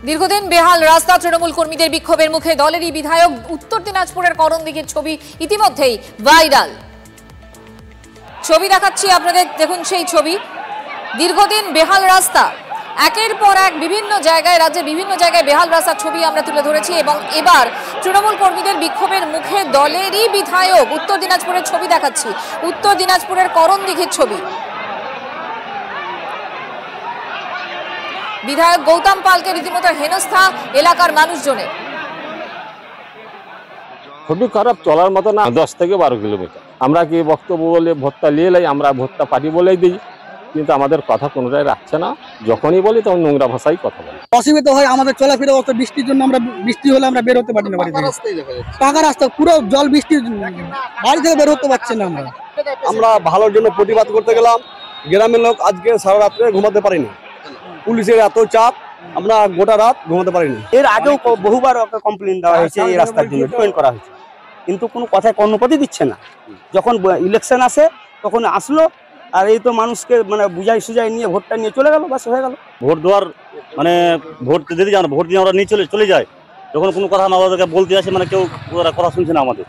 দীর্ঘদিন বেহাল রাস্তা, তৃণমূল কর্মীদের বিক্ষোভের মুখে দলেরই বিধায়ক। উত্তর দিনাজপুরের করণদিঘির ছবি ইতিমধ্যেই ভাইরাল। ছবি দেখাচ্ছি আপনাদের, দেখুন সেই ছবি। দীর্ঘদিন বেহাল রাস্তা, একের পর এক বিভিন্ন জায়গায়, রাজ্যের বিভিন্ন জায়গায় বেহাল রাস্তার ছবি আমরা তুলে ধরেছি এবং এবার তৃণমূল কর্মীদের বিক্ষোভের মুখে দলেরই বিধায়ক। উত্তর দিনাজপুরের ছবি দেখাচ্ছি, উত্তর দিনাজপুরের করণদিঘির ছবি। বিধায়ক গৌতম পালকে রীতিমতো হেনস্থা এলাকার মানুষজনের। খুবই খারাপ, চলার মতো না। 10 থেকে 12 কিলোমিটার। আমরা কি বক্তব্য বলে ভোটটা নিয়ে এলাই, আমরা ভোটটা পার্টি বলেই দিই, কিন্তু আমাদের কথা কোনোটাই রাখছে না। যখনই বলি তখন নোংরা ভাষায় কথা বলি। অসুবিধা হয় আমাদের চলাফেরা, অত বৃষ্টির জন্য আমরা বৃষ্টি হলে আমরা বের হতে পারি না বাড়ি থেকে। পাকা রাস্তা, পুরো জল, বৃষ্টি, বাড়ি থেকে বের হতে পারছি না। আমরা ভালোর জন্য প্রতিবাদ করতে গেলাম, গ্রামের লোক আজকে সারা রাত্রে ঘুমাতে পারিনি। পুলিশের এত চাপ, আমরা গোটা রাত ঘুমাতে পারিনি। এর আগেও বহুবার কমপ্লেন দেওয়া হয়েছে, এই রাস্তার জন্য ডিপেন্ড করা হয়েছে, কিন্তু কোনো কথায় কর্ণপাতই দিচ্ছে না। যখন ইলেকশন আসে তখন আসলো, আর এই তো মানুষকে মানে বুঝাই সুজাই নিয়ে ভোটটা নিয়ে চলে গেল, বাস হয়ে গেল। ভোট দেওয়ার মানে ভোট দিতে যান, ভোট দিয়ে আমরা নিয়ে চলে যায়। যখন কোনো কথা না বলতে আসে, মানে কেউ ওরা কথা শুনছে না আমাদের।